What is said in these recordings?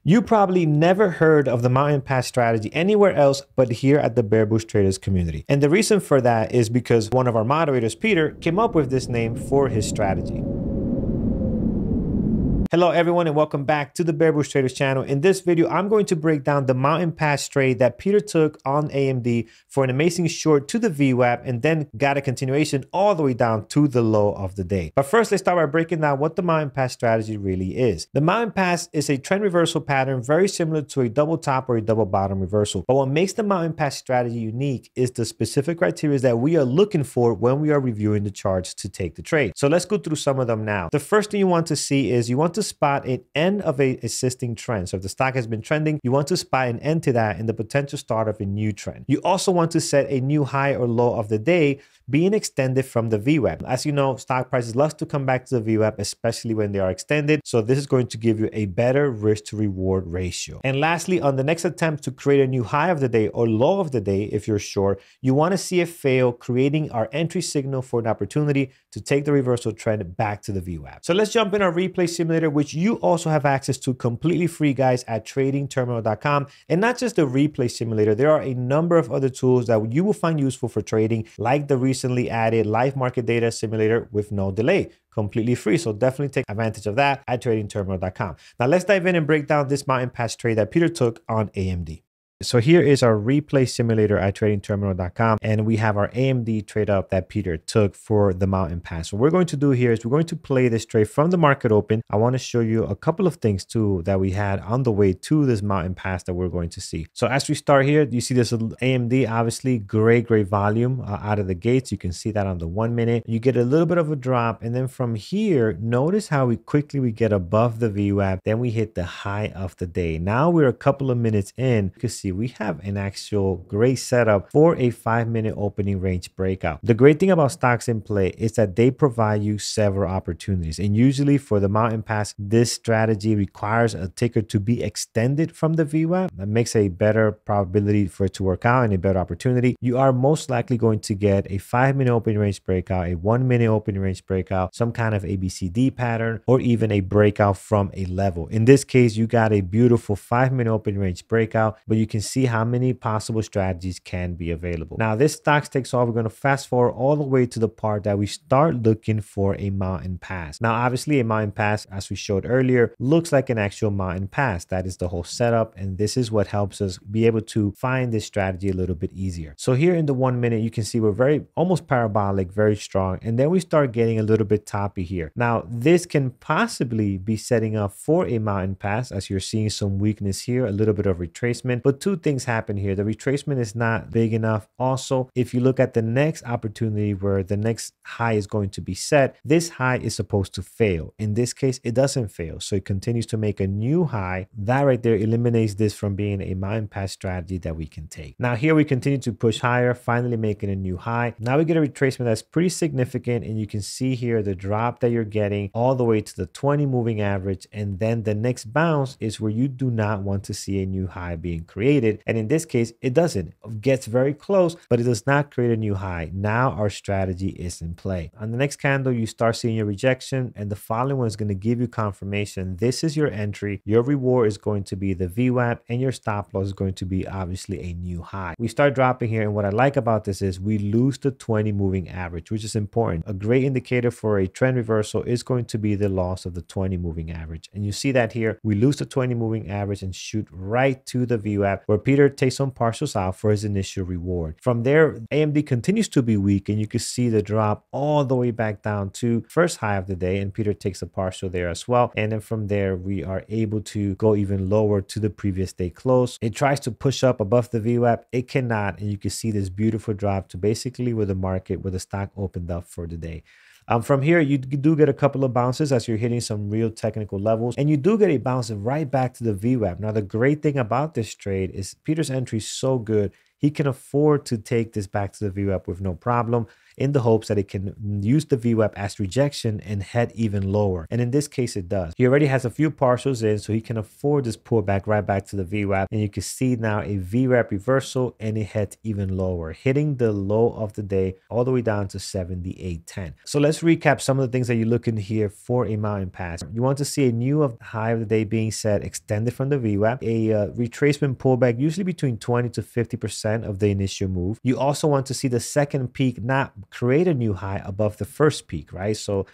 You probably never heard of the mountain pass strategy anywhere else but here at the Bear Bush Traders community. And the reason for that is because one of our moderators, Peter, came up with this name for his strategy. Hello everyone and welcome back to the Bear Bush Traders channel. In this video, I'm going to break down the mountain pass trade that Peter took on AMD for an amazing short to the VWAP and then got a continuation all the way down to the low of the day. But first, let's start by breaking down what the mountain pass strategy really is. The mountain pass is a trend reversal pattern very similar to a double top or a double bottom reversal. But what makes the mountain pass strategy unique is the specific criteria that we are looking for when we are reviewing the charts to take the trade. So let's go through some of them now. The first thing you want to see is you want to spot an end of a existing trend. So if the stock has been trending, you want to spot an end to that and the potential start of a new trend. You also want to set a new high or low of the day being extended from the VWAP. As you know, stock prices love to come back to the VWAP, especially when they are extended. So this is going to give you a better risk to reward ratio. And lastly, on the next attempt to create a new high of the day or low of the day, if you're short, you want to see it fail, creating our entry signal for an opportunity to take the reversal trend back to the VWAP. So let's jump in our replay simulator, which you also have access to completely free, guys, at tradingterminal.com. And not just the replay simulator, there are a number of other tools that you will find useful for trading, like the recently added live market data simulator with no delay, completely free. So definitely take advantage of that at tradingterminal.com. Now let's dive in and break down this mountain pass trade that Peter took on AMD. So here is our replay simulator at tradingterminal.com, and we have our AMD trade up that Peter took for the mountain pass. What we're going to do here is we're going to play this trade from the market open. I want to show you a couple of things too that we had on the way to this mountain pass that we're going to see. So as we start here, you see this AMD, obviously great volume out of the gates. You can see that on the 1 minute. You get a little bit of a drop, and then from here, notice how we quickly get above the VWAP. Then we hit the high of the day. Now we're a couple of minutes in. You can see we have an actual great setup for a 5-minute opening range breakout. The great thing about stocks in play is that they provide you several opportunities. And usually for the mountain pass, this strategy requires a ticker to be extended from the VWAP. That makes a better probability for it to work out and a better opportunity. You are most likely going to get a 5-minute opening range breakout, a 1-minute opening range breakout, some kind of ABCD pattern, or even a breakout from a level. In this case, you got a beautiful 5-minute opening range breakout, but you can see how many possible strategies can be available. Now, this stock takes off. We're going to fast forward all the way to the part that we start looking for a mountain pass. Now, obviously, a mountain pass, as we showed earlier, looks like an actual mountain pass. That is the whole setup, and this is what helps us be able to find this strategy a little bit easier. So here in the 1 minute, you can see we're very almost parabolic, very strong, and then we start getting a little bit toppy here. Now, this can possibly be setting up for a mountain pass, as you're seeing some weakness here, a little bit of retracement, but two things happen here. The retracement is not big enough. Also, if you look at the next opportunity where the next high is going to be set, this high is supposed to fail. In this case, it doesn't fail. So it continues to make a new high. That right there eliminates this from being a mountain pass strategy that we can take. Now here we continue to push higher, finally making a new high. Now we get a retracement that's pretty significant, and you can see here the drop that you're getting all the way to the 20 moving average. And then the next bounce is where you do not want to see a new high being created. And in this case, it doesn't. It gets very close, but it does not create a new high. Now our strategy is in play. On the next candle, you start seeing your rejection, and the following one is going to give you confirmation. This is your entry. Your reward is going to be the VWAP, and your stop loss is going to be obviously a new high. We start dropping here, and what I like about this is we lose the 20 moving average, which is important. A great indicator for a trend reversal is going to be the loss of the 20 moving average. And you see that here, we lose the 20 moving average and shoot right to the VWAP, where Peter takes some partials out for his initial reward. From there, AMD continues to be weak, and you can see the drop all the way back down to first high of the day, and Peter takes a partial there as well. And then from there, we are able to go even lower to the previous day close. It tries to push up above the VWAP. It cannot, and you can see this beautiful drop to basically where the stock opened up for the day. From here, you do get a couple of bounces as you're hitting some real technical levels, and you do get a bounce right back to the VWAP. Now, the great thing about this trade is Peter's entry is so good. He can afford to take this back to the VWAP with no problem. in the hopes that it can use the VWAP as rejection and head even lower. And in this case, it does. He already has a few partials in, so he can afford this pullback right back to the VWAP. And you can see now a VWAP reversal, and it heads even lower, hitting the low of the day all the way down to 78.10. So let's recap some of the things that you're looking here for a mountain pass. You want to see a new high of the day being set extended from the VWAP, a retracement pullback, usually between 20 to 50% of the initial move. You also want to see the second peak not create a new high above the first peak, right? So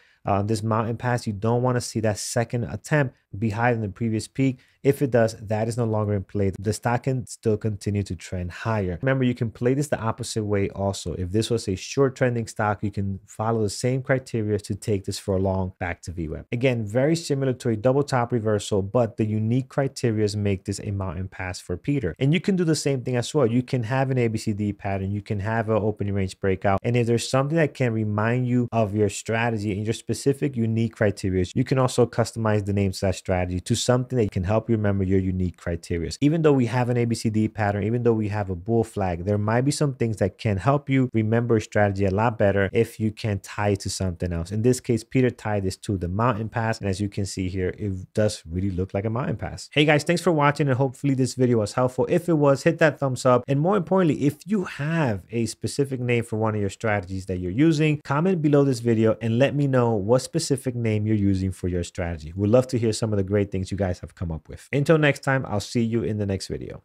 this mountain pass, you don't want to see that second attempt be higher than the previous peak. If it does, that is no longer in play. The stock can still continue to trend higher. Remember, you can play this the opposite way also. If this was a short trending stock, you can follow the same criteria to take this for a long back to VWAP. Again, very similar to a double top reversal, but the unique criteria make this a mountain pass for Peter. And you can do the same thing as well. You can have an ABCD pattern. You can have an opening range breakout. And if there's something that can remind you of your strategy and your specific unique criteria, you can also customize the name / strategy to something that can help you remember your unique criteria. Even though we have an ABCD pattern, even though we have a bull flag, there might be some things that can help you remember strategy a lot better if you can tie it to something else. In this case, Peter tied this to the mountain pass, and as you can see here, it does really look like a mountain pass. Hey guys, thanks for watching, and hopefully this video was helpful. If it was, hit that thumbs up, and more importantly, if you have a specific name for one of your strategies that you're using, comment below this video and let me know what specific name you're using for your strategy. We'd love to hear some of the great things you guys have come up with. Until next time, I'll see you in the next video.